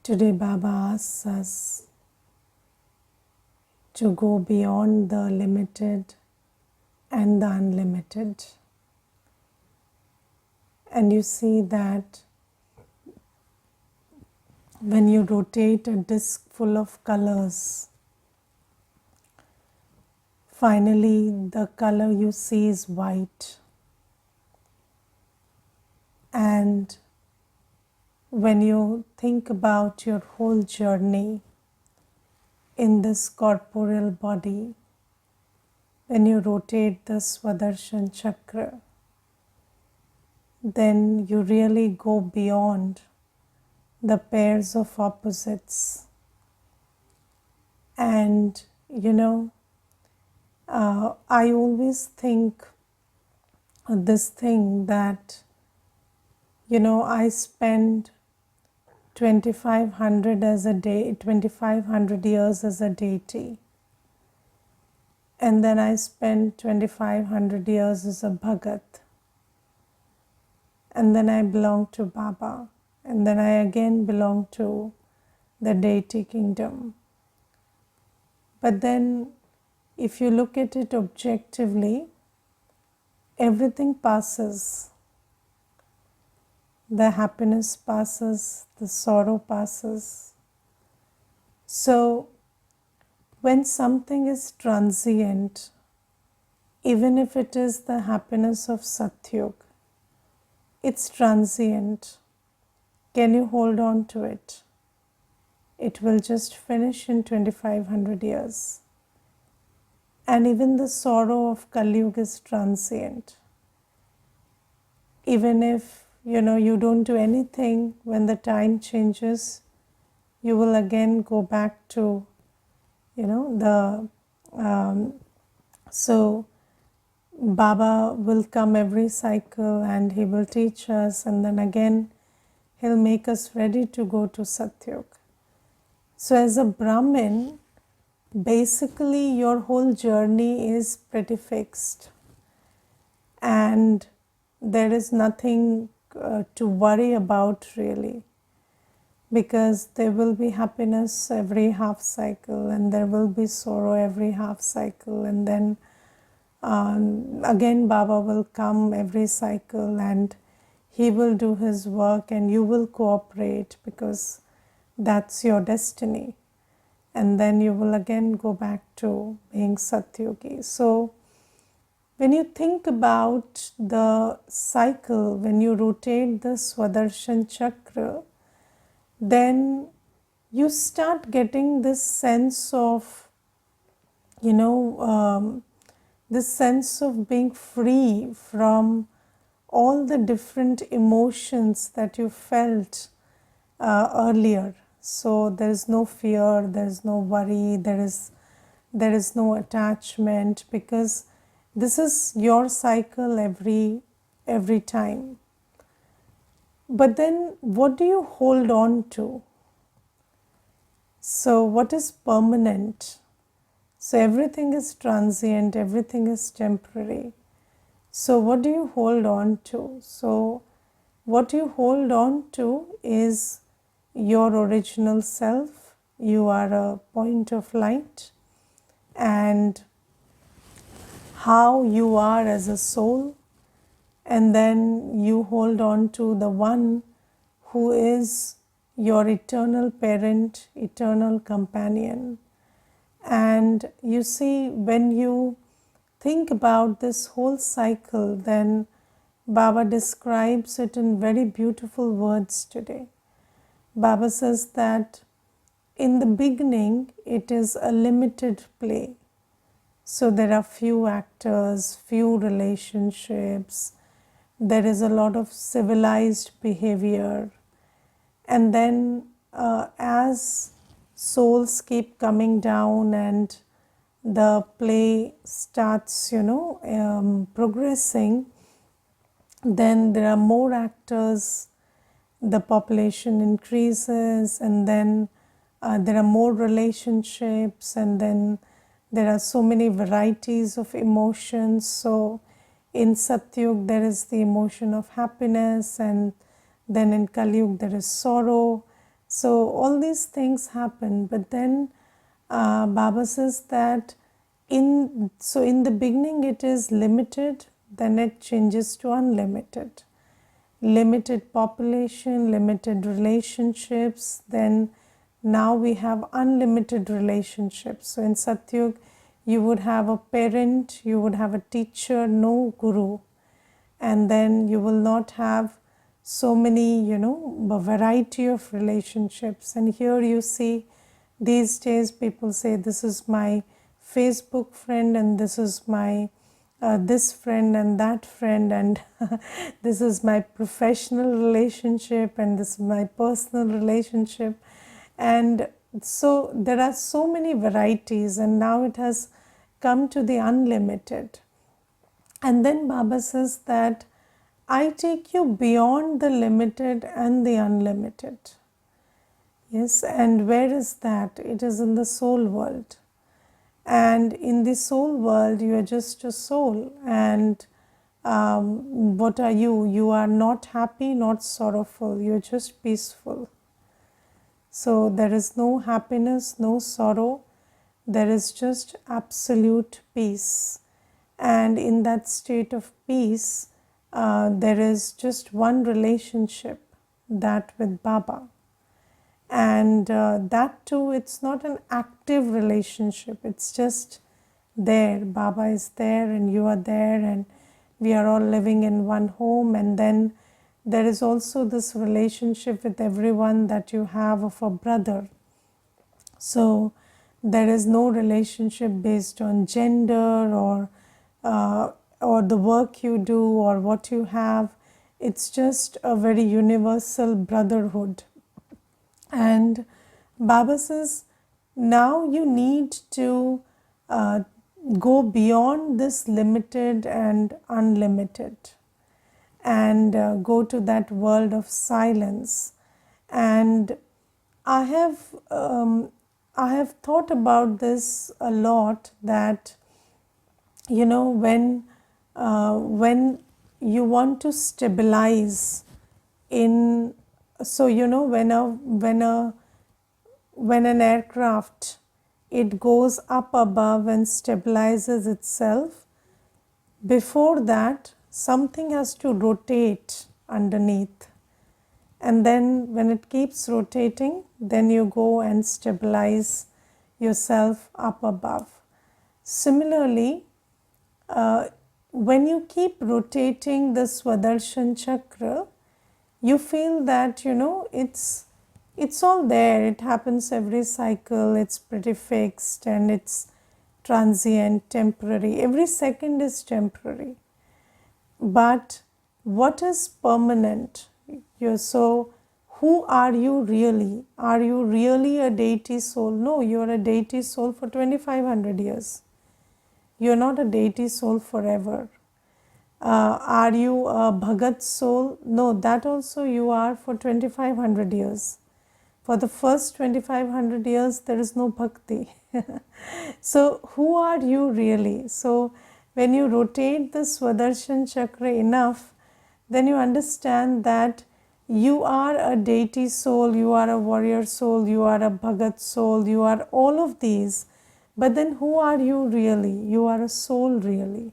Today Baba asks us to go beyond the limited and the unlimited. And you see that when you rotate a disc full of colors, finally the color you see is white. And when you think about your whole journey in this corporeal body, when you rotate the Swadershan chakra, then you really go beyond the pairs of opposites. And I always think this thing that I spend 2500 as a day, 2500 years as a deity, and then I spend 2500 years as a bhagat, and then I belong to Baba, and then I again belong to the deity kingdom. But then if you look at it objectively, everything passes. The happiness passes, the sorrow passes. So when something is transient, even if it is the happiness of Satyug, it's transient. Can you hold on to it? It will just finish in 2500 years. And even the sorrow of Kali Yuga is transient. Even if you don't do anything, when the time changes, you will again go back to so Baba will come every cycle and he will teach us, and then again he'll make us ready to go to Satyug. So as a Brahmin, basically your whole journey is pretty fixed, and there is nothing to worry about really, because there will be happiness every half cycle and there will be sorrow every half cycle, and then again Baba will come every cycle and he will do his work and you will cooperate because that's your destiny, and then you will again go back to being Satyugi. So when you think about the cycle, when you rotate the Swadershan chakra, then you start getting this sense of, this sense of being free from all the different emotions that you felt earlier. So there is no fear, there is no worry, there is no attachment, because this is your cycle every time. But then what do you hold on to? So what is permanent? So everything is transient, everything is temporary. So what do you hold on to? So what you hold on to is your original self. You are a point of light, and how you are as a soul, and then you hold on to the one who is your eternal parent, eternal companion. And you see, when you think about this whole cycle, then Baba describes it in very beautiful words today. Baba says that in the beginning it is a limited play. So there are few actors, few relationships, there is a lot of civilized behavior. And then as souls keep coming down and the play starts, progressing, then there are more actors, the population increases, and then there are more relationships, and then there are so many varieties of emotions. So in Satyug there is the emotion of happiness, and then in Kali Yuga there is sorrow, So all these things happen, but then Baba says that in the beginning it is limited, then it changes to unlimited. Limited population, limited relationships, then now we have unlimited relationships. So in Satyug, you would have a parent, you would have a teacher, no guru, and then you will not have so many, a variety of relationships. And here you see, these days people say this is my Facebook friend, and this is my this friend and that friend, and this is my professional relationship, and this is my personal relationship. And so there are so many varieties, and now it has come to the unlimited. And then Baba says that I take you beyond the limited and the unlimited. Yes, and where is that? It is in the soul world. And in the soul world, you are just a soul. And what are you? You are not happy, not sorrowful. You are just peaceful. So there is no happiness, no sorrow. There is just absolute peace. And in that state of peace, there is just one relationship, that with Baba. And that too, it's not an active relationship, it's just there. Baba is there and you are there, and we are all living in one home. And then there is also this relationship with everyone that you have of a brother. So there is no relationship based on gender or the work you do or what you have. It's just a very universal brotherhood. And Baba says, now you need to go beyond this limited and unlimited, and go to that world of silence. And I have thought about this a lot, that when you want to stabilize in, so when an aircraft, it goes up above and stabilizes itself, before that something has to rotate underneath, and then when it keeps rotating, then you go and stabilize yourself up above. Similarly, when you keep rotating the Swadershan chakra, you feel that it's all there, it happens every cycle, it's pretty fixed, and it's transient, temporary, every second is temporary. But what is permanent? So who are you really? Are you really a deity soul? No, you are a deity soul for 2500 years. You are not a deity soul forever. Are you a Bhagat soul? No, that also you are for 2500 years. For the first 2500 years, there is no bhakti. So, who are you really? So, when you rotate the Swadershan chakra enough, then you understand that you are a deity soul, you are a warrior soul, you are a Bhagat soul, you are all of these. But then who are you really? You are a soul really.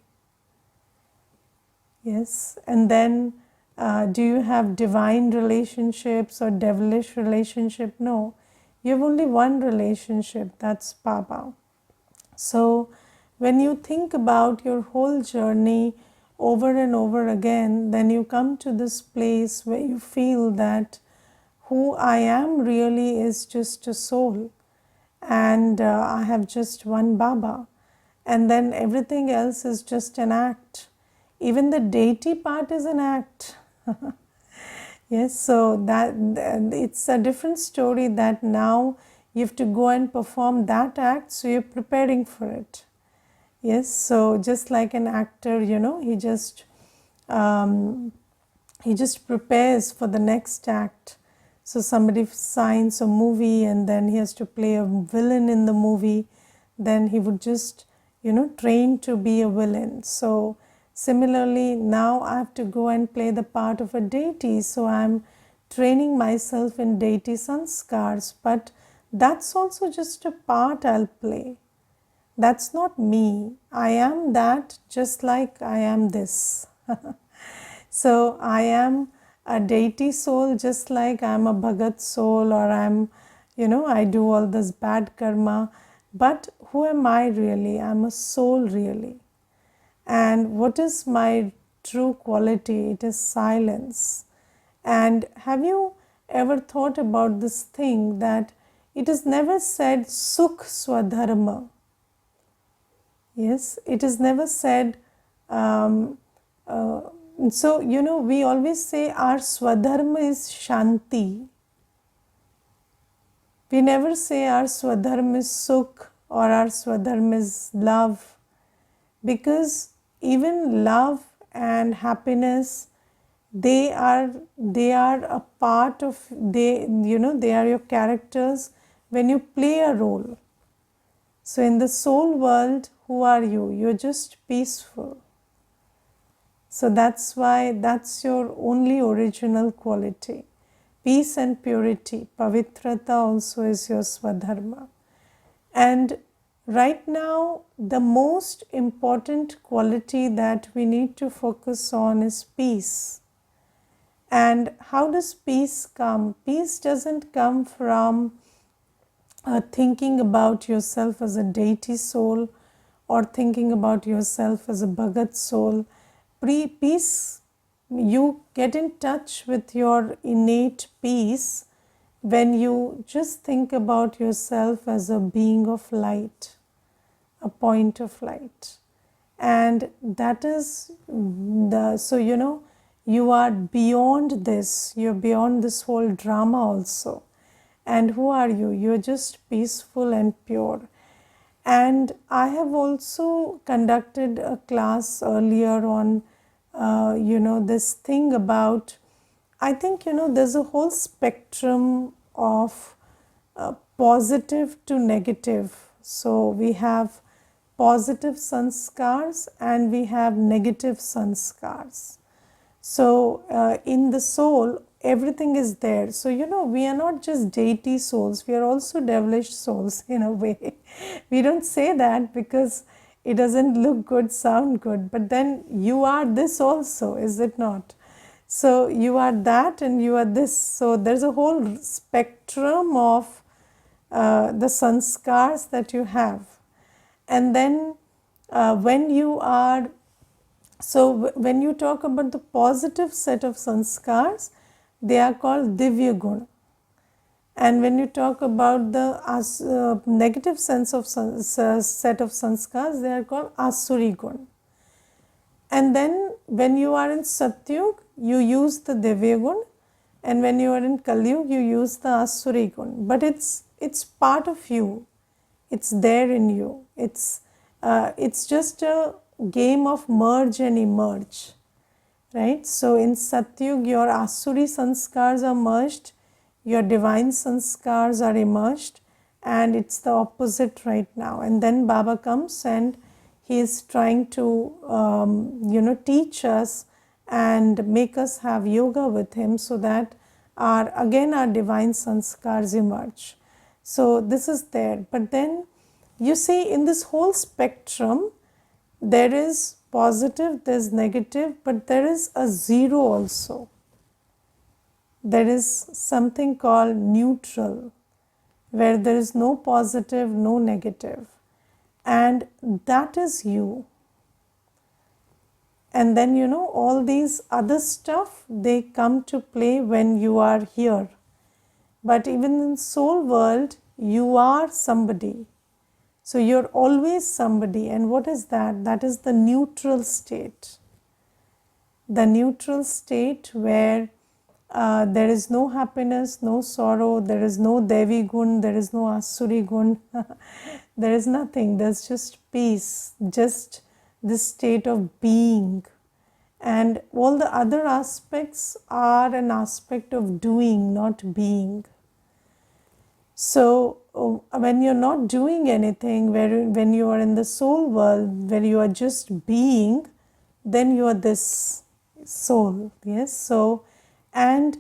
Yes, and then do you have divine relationships or devilish relationship? No, you have only one relationship, that's Baba. So when you think about your whole journey over and over again, then you come to this place where you feel that who I am really is just a soul, and I have just one Baba, and then everything else is just an act. Even the deity part is an act. Yes, so that it's a different story, that now you have to go and perform that act, so you're preparing for it. Yes, so just like an actor, he just prepares for the next act. So somebody signs a movie and then he has to play a villain in the movie, then he would just train to be a villain. So similarly, now I have to go and play the part of a deity, so I'm training myself in deity sanskars, but that's also just a part I'll play. That's not me. I am that just like I am this. So I am a deity soul just like I'm a bhagat soul, or I do all this bad karma. But who am I really? I'm a soul really. And what is my true quality? It is silence. And have you ever thought about this thing that it is never said Sukh Swadharma? Yes, it is never said. So, we always say our Swadharma is Shanti. We never say our Swadharma is Sukh or our Swadharma is love, because even love and happiness, they are a part of, they are your characters when you play a role. So in the soul world, who are you? You're just peaceful. So that's why that's your only original quality. Peace and purity. Pavitrata also is your Swadharma. And right now, the most important quality that we need to focus on is peace. And how does peace come? Peace doesn't come from thinking about yourself as a deity soul or thinking about yourself as a bhagat soul. Peace, you get in touch with your innate peace when you just think about yourself as a being of light, a point of light. And that is so you are beyond this, you're beyond this whole drama also. And who are you? You're just peaceful and pure. And I have also conducted a class earlier on, this thing about, I think, there's a whole spectrum of positive to negative. So we have positive sanskars and we have negative sanskars. So in the soul, everything is there. So, we are not just deity souls, we are also devilish souls in a way. We don't say that because it doesn't look good, sound good, but then you are this also, is it not? So you are that and you are this. So there's a whole spectrum of the sanskars that you have. And then when you are, so when you talk about the positive set of sanskars, they are called divya guna. And when you talk about the negative sense of set of sanskars, they are called asuri guna. And then when you are in Satyug, you use the Divya Gun, and when you are in Kalyug, you use the Asuri Gun. But it's part of you. It's there in you. It's just a game of merge and emerge, right? So in Satyug, your Asuri sanskars are merged, your divine sanskars are emerged, and it's the opposite right now. And then Baba comes and he is trying to, teach us and make us have yoga with him so that our divine sanskars emerge. So this is there. But then you see, in this whole spectrum, there is positive, there is negative, but there is a zero also. There is something called neutral, where there is no positive, no negative. And that is you. And then, all these other stuff, they come to play when you are here. But even in soul world, you are somebody. So you're always somebody. And what is that? That is the neutral state. The neutral state where there is no happiness, no sorrow, there is no Devi Gun, there is no Asuri Gun. There is nothing, there's just peace, just this state of being. And all the other aspects are an aspect of doing, not being. So when you're not doing anything, when you are in the soul world, where you are just being, then you are this soul. Yes. So, and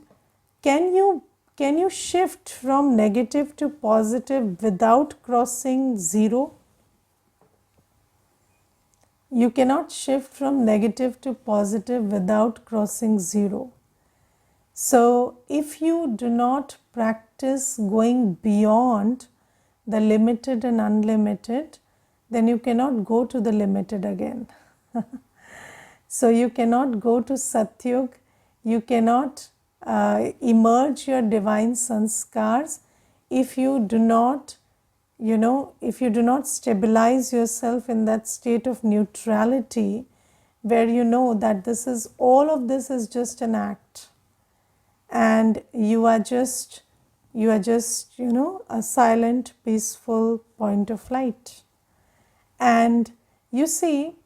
can you shift from negative to positive without crossing zero? You cannot shift from negative to positive without crossing zero. So if you do not practice going beyond the limited and unlimited, then you cannot go to the limited again. So you cannot go to Satyug, you cannot emerge your divine sanskars if you do not, if you do not stabilize yourself in that state of neutrality where you know that all of this is just an act, and you are just a silent, peaceful point of light. And you see,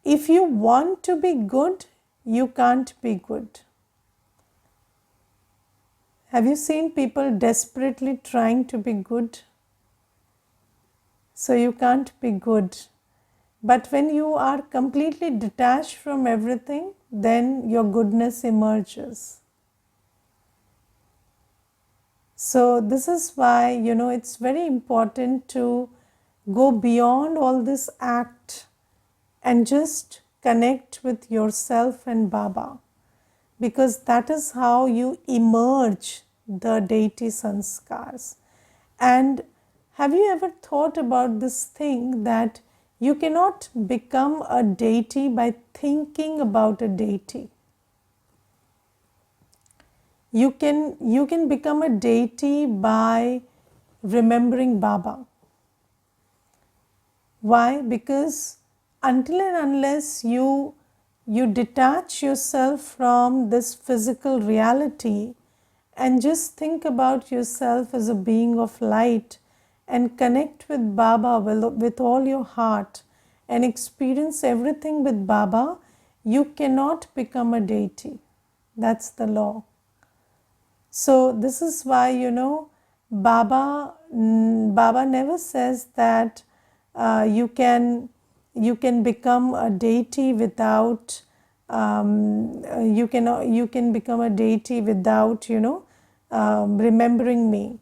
if you want to be good, you can't be good. Have you seen people desperately trying to be good? So you can't be good. But when you are completely detached from everything, then your goodness emerges. So this is why, it's very important to go beyond all this act and just connect with yourself and Baba, because that is how you emerge the deity sanskars. And have you ever thought about this thing that you cannot become a deity by thinking about a deity? You can become a deity by remembering Baba. Why? Because until and unless you detach yourself from this physical reality and just think about yourself as a being of light and connect with Baba with all your heart and experience everything with Baba, you cannot become a deity. That's the law. So this is why, Baba never says that you can become a deity without you can become a deity without remembering me.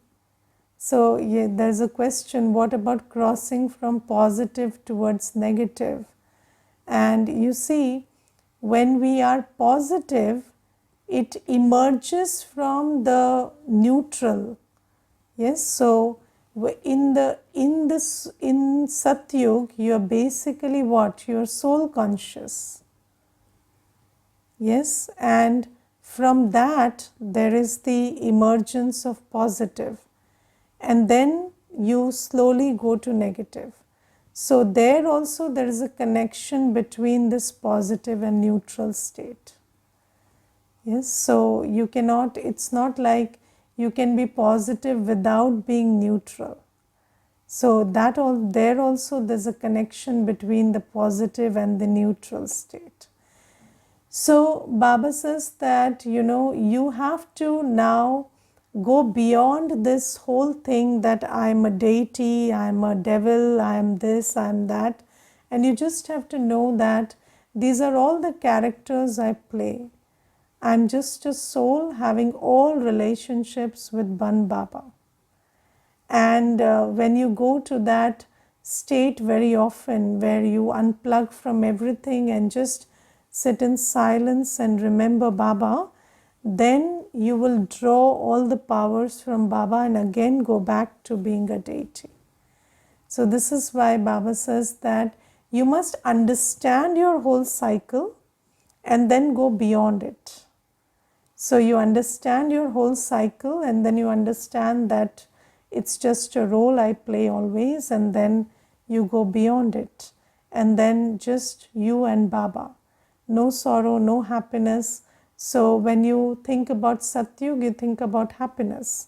So there's a question, what about crossing from positive towards negative? And you see, when we are positive, it emerges from the neutral. Yes, so in Satyug, you are basically what? You are soul conscious. Yes, and from that there is the emergence of positive, and then you slowly go to negative. So there also there is a connection between this positive and neutral state. Yes, so you cannot, it's not like you can be positive without being neutral. So there also there's a connection between the positive and the neutral state. So Baba says that, you have to now go beyond this whole thing that I'm a deity, I'm a devil, I'm this, I'm that. And you just have to know that these are all the characters I play. I'm just a soul having all relationships with Ban Baba. And when you go to that state very often where you unplug from everything and just sit in silence and remember Baba, then you will draw all the powers from Baba and again go back to being a deity. So this is why Baba says that you must understand your whole cycle and then go beyond it. So you understand your whole cycle and then you understand that it's just a role I play always, and then you go beyond it. And then just you and Baba. No sorrow, no happiness. So when you think about Satyug, you think about happiness.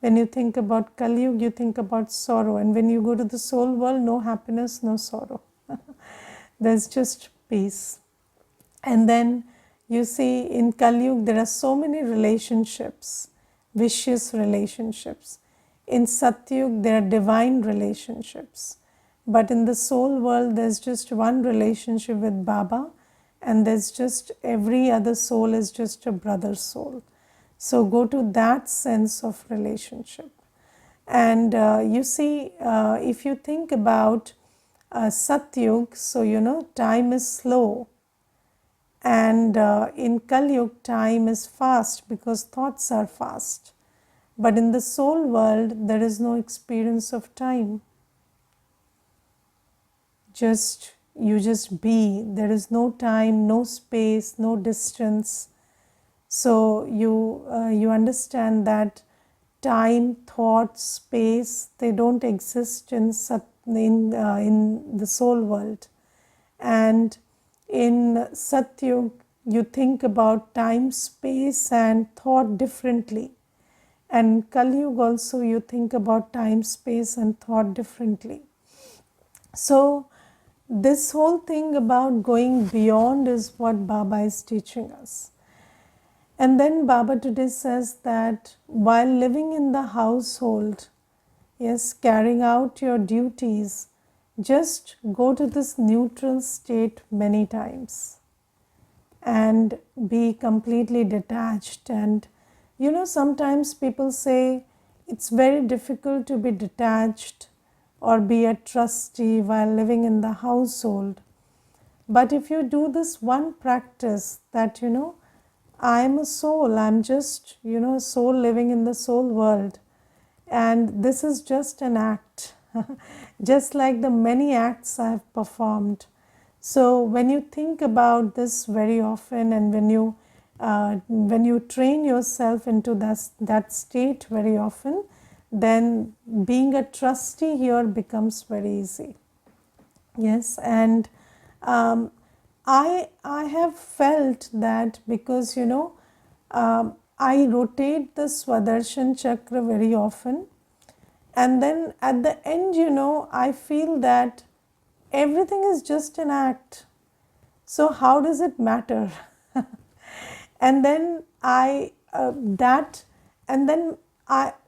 When you think about Kalyug, you think about sorrow. And when you go to the soul world, no happiness, no sorrow. There's just peace. And then you see, in Kalyug, there are so many relationships, vicious relationships. In Satyug, there are divine relationships. But in the soul world, there's just one relationship with Baba, and there's just every other soul is just a brother soul. So go to that sense of relationship. And you see, if you think about Satyug, so time is slow, and in Kalyug time is fast because thoughts are fast. But in the soul world, there is no experience of time. You just be. There is no time, no space, no distance. So you understand that time, thought, space, they don't exist in the soul world. And in Satyug, you think about time, space, and thought differently. And Kalyug also, you think about time, space, and thought differently. So this whole thing about going beyond is what Baba is teaching us. And then Baba today says that while living in the household, yes, carrying out your duties, just go to this neutral state many times and be completely detached. And sometimes people say it's very difficult to be detached or be a trustee while living in the household. But if you do this one practice that, I'm a soul, I'm just, a soul living in the soul world, and this is just an act, just like the many acts I have performed. So when you think about this very often, and when you train yourself into that state very often, then being a trustee here becomes very easy. Yes, and I have felt that because I rotate the Swadershan chakra very often, and then at the end I feel that everything is just an act. So how does it matter? And then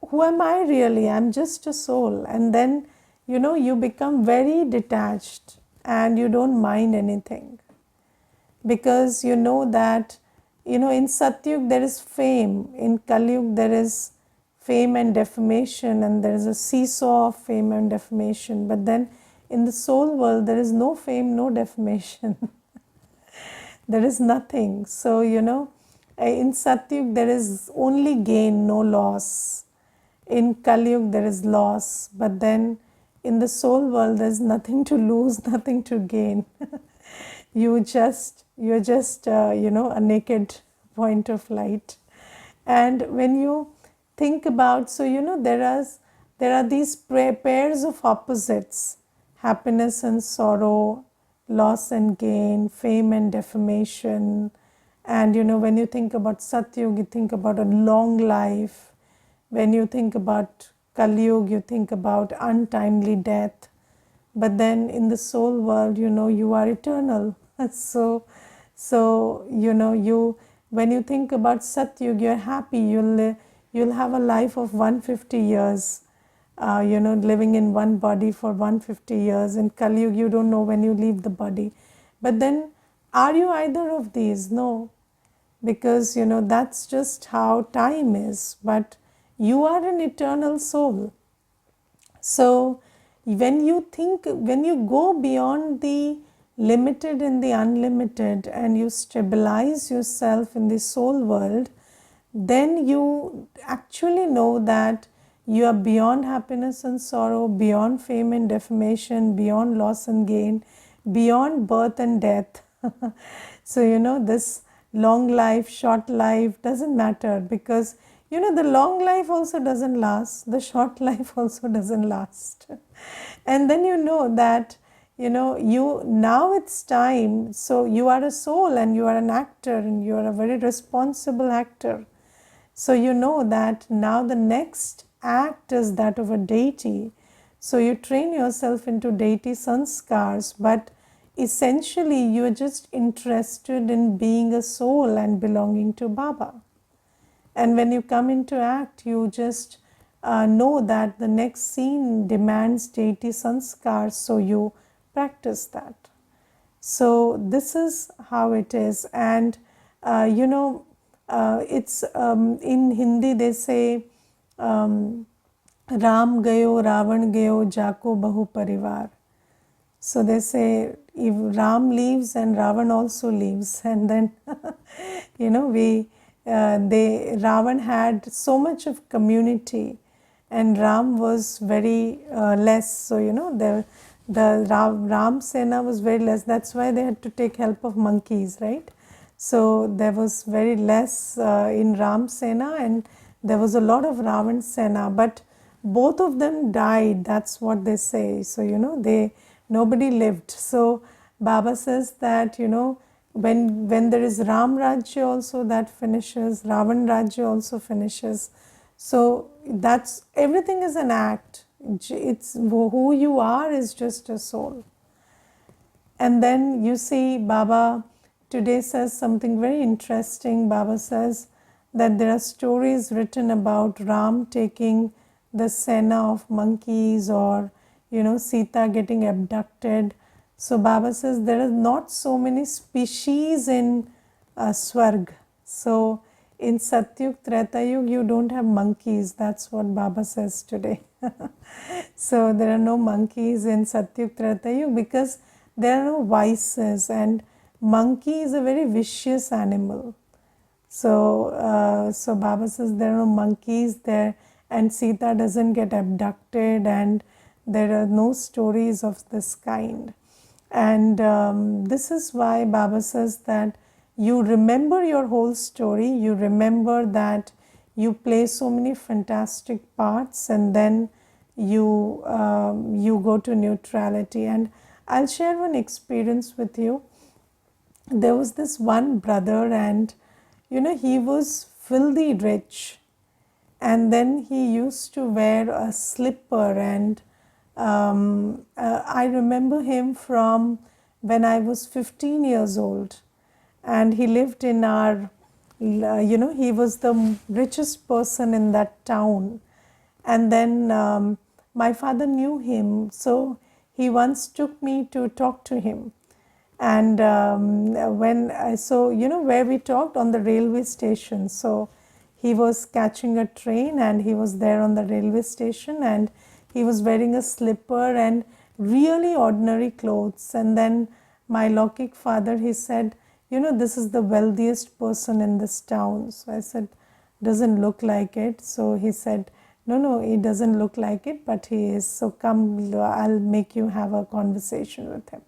who am I really? I'm just a soul. And then you become very detached and you don't mind anything, because you know that in Satyug there is fame, in Kalyug there is fame and defamation, and there is a seesaw of fame and defamation. But then in the soul world there is no fame, no defamation. There is nothing. So in Satyug there is only gain, no loss. In Kalyug there is loss, but then in the soul world there's nothing to lose, nothing to gain. you're just a naked point of light. And when you think about, so there are these pairs of opposites: happiness and sorrow, loss and gain, fame and defamation. And when you think about Satyug, you think about a long life. When you think about Kalyug, you think about untimely death. But then in the soul world, you are eternal. So when you think about Satyug, you're happy. You'll have a life of 150 years. Living in one body for 150 years. In Kalyug, you don't know when you leave the body. But then, are you either of these? No, because that's just how time is. But you are an eternal soul. So when you go beyond the limited and the unlimited, and you stabilize yourself in the soul world, then you actually know that you are beyond happiness and sorrow, beyond fame and defamation, beyond loss and gain, beyond birth and death. So this long life, short life doesn't matter, because the long life also doesn't last, the short life also doesn't last. And then that now it's time. So you are a soul and you are an actor, and you are a very responsible actor. So that now the next act is that of a deity. So you train yourself into deity sanskars, but essentially you are just interested in being a soul and belonging to Baba. And when you come into act, you just know that the next scene demands deity sanskars, so you practice that. So this is how it is. And it's in Hindi they say Ram gayo, Ravan gayo, Jako bahu parivar. So they say if Ram leaves and Ravan also leaves, and then Ravan had so much of community, and Ram was very less. So the Ram Sena was very less. That's why they had to take help of monkeys, right? So there was very less in Ram Sena, and there was a lot of Ravan Sena, but both of them died. That's what they say. So nobody lived. So Baba says that when there is Ram Rajya also, that finishes, Ravan Rajya also finishes. So that's everything is an act. It's who you are is just a soul. And then you see Baba today says something very interesting. Baba says that there are stories written about Ram taking the Sena of monkeys, or Sita getting abducted. So Baba says there are not so many species in Swarg. So in Satyug, Tretayug, you don't have monkeys. That's what Baba says today. So there are no monkeys in Satyug, Tretayug because there are no vices, and monkey is a very vicious animal. So Baba says there are no monkeys there, and Sita doesn't get abducted, and there are no stories of this kind. And this is why Baba says that you remember your whole story, you remember that you play so many fantastic parts, and then you go to neutrality. And I'll share one experience with you. There was this one brother, and he was filthy rich, and then he used to wear a slipper, and I remember him from when I was 15 years old, and he lived in our, he was the richest person in that town. And then my father knew him, so he once took me to talk to him. And where we talked on the railway station. So he was catching a train, and he was there on the railway station, and he was wearing a slipper and really ordinary clothes. And then my Lokik father, he said, this is the wealthiest person in this town. So I said, doesn't look like it. So he said, no, he doesn't look like it, but he is. So come, I'll make you have a conversation with him.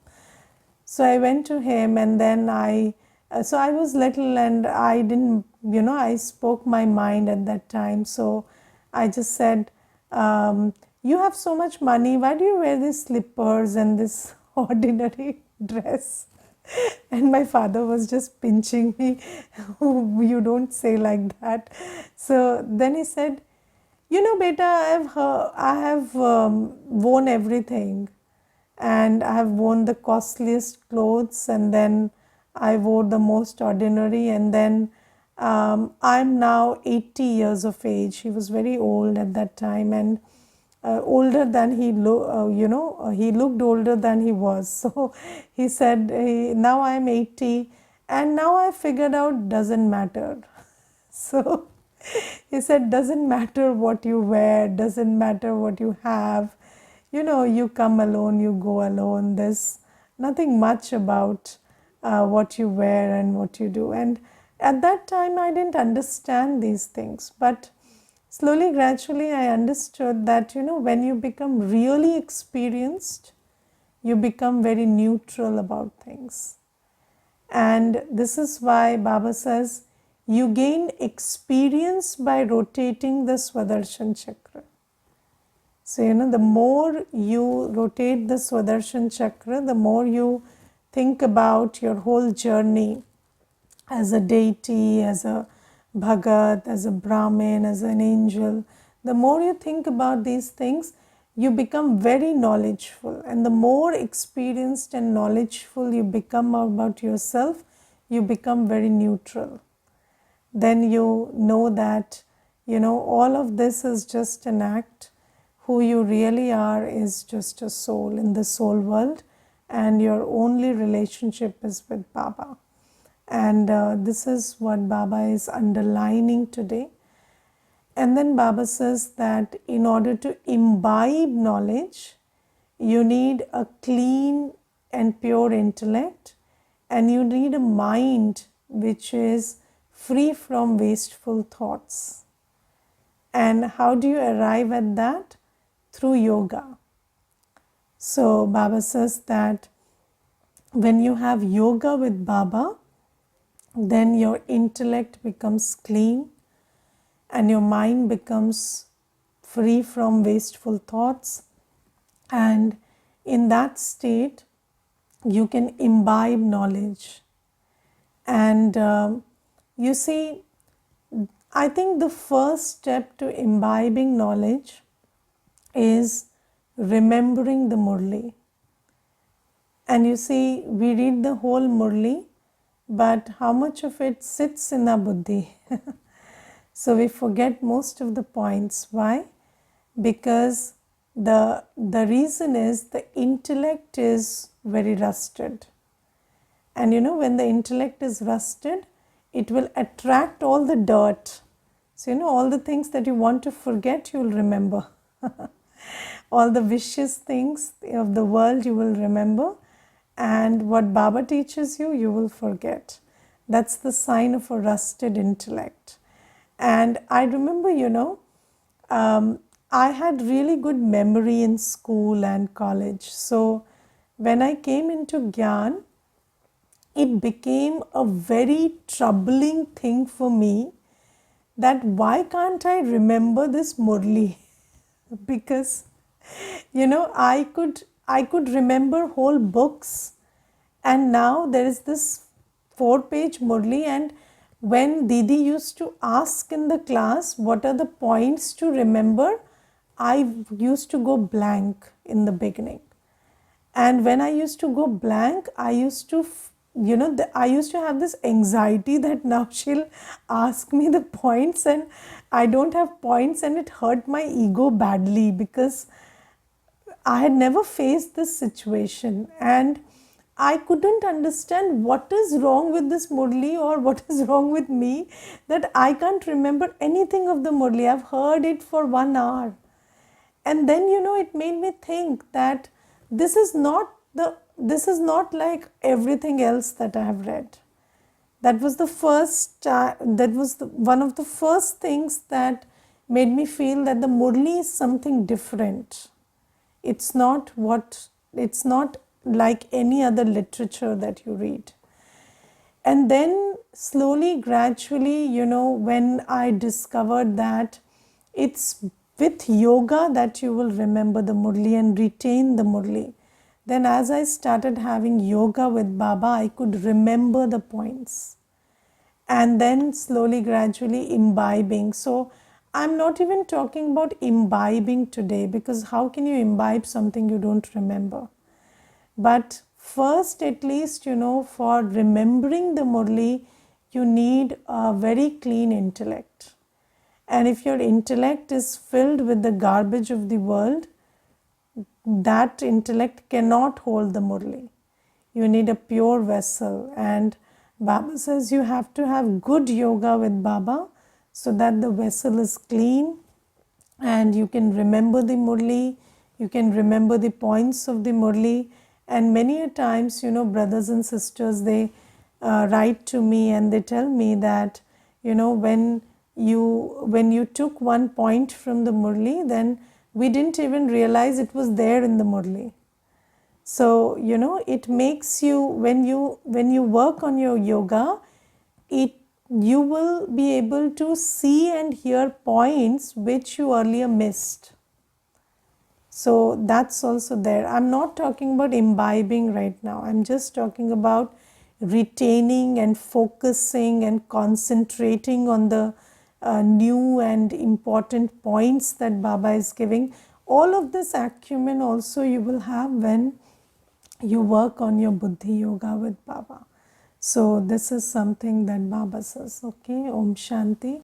So I went to him, and then I was little, and I didn't, I spoke my mind at that time. So I just said, you have so much money, why do you wear these slippers and this ordinary dress? And my father was just pinching me. You don't say like that. So then he said, beta, I have worn everything, and I have worn the costliest clothes, and then I wore the most ordinary, and then I'm now 80 years of age. He was very old at that time, and older than he he looked older than he was. So he said, now I'm 80, and now I figured out doesn't matter. So he said, doesn't matter what you wear, doesn't matter what you have, you come alone, you go alone. There's nothing much about what you wear and what you do. And at that time I didn't understand these things, but slowly, gradually I understood that when you become really experienced, you become very neutral about things. And this is why Baba says you gain experience by rotating the Swadershan Chakra. So the more you rotate the Swadershan Chakra, the more you think about your whole journey as a deity, as a Bhagat, as a Brahmin, as an angel. The more you think about these things, you become very knowledgeful. And the more experienced and knowledgeful you become about yourself, you become very neutral. Then you know that, all of this is just an act. Who you really are is just a soul in the soul world, and your only relationship is with Baba. And this is what Baba is underlining today. And then Baba says that in order to imbibe knowledge, you need a clean and pure intellect, and you need a mind which is free from wasteful thoughts. And how do you arrive at that? Through yoga. So Baba says that when you have yoga with Baba, then your intellect becomes clean and your mind becomes free from wasteful thoughts. And in that state, you can imbibe knowledge. And you see, I think the first step to imbibing knowledge is remembering the Murli. And you see, we read the whole Murli, but how much of it sits in our buddhi? So we forget most of the points. Why? Because the reason is the intellect is very rusted. And you know, when the intellect is rusted, it will attract all the dirt. So, you know, all the things that you want to forget, you will remember. All the vicious things of the world, you will remember. And what Baba teaches you, you will forget. That's the sign of a rusted intellect. And I remember, you know, I had really good memory in school and college. So when I came into Gyan, it became a very troubling thing for me that why can't I remember this Murli? Because, you know, I could remember whole books, and now there is this 4-page Murli, and when Didi used to ask in the class what are the points to remember, I used to go blank in the beginning. And when I used to go blank, I used to, you know, I used to have this anxiety that now she'll ask me the points and I don't have points, and it hurt my ego badly because I had never faced this situation and I couldn't understand what is wrong with this Murli or what is wrong with me that I can't remember anything of the Murli. I've heard it for 1 hour. And then, you know, it made me think that this is not like everything else that I have read. That was the first, one of the first things that made me feel that the Murli is something different. It's not like any other literature that you read. And then slowly, gradually, you know, when I discovered that it's with yoga that you will remember the Murli and retain the Murli, then as I started having yoga with Baba, I could remember the points. And then slowly, gradually imbibing. So I'm not even talking about imbibing today, because how can you imbibe something you don't remember? But first, at least, you know, for remembering the Murli, you need a very clean intellect. And if your intellect is filled with the garbage of the world, that intellect cannot hold the Murli. You need a pure vessel. And Baba says you have to have good yoga with Baba so that the vessel is clean and you can remember the Murli, you can remember the points of the Murli. And many a times, you know, brothers and sisters, they write to me and they tell me that, you know, when you took one point from the Murli, then we didn't even realize it was there in the Murli. So, you know, it makes you, when you work on your yoga, you will be able to see and hear points which you earlier missed. So that's also there. I'm not talking about imbibing right now. I'm just talking about retaining and focusing and concentrating on the new and important points that Baba is giving. All of this acumen also you will have when you work on your Buddhi Yoga with Baba. So this is something that Baba says. Okay, Om Shanti.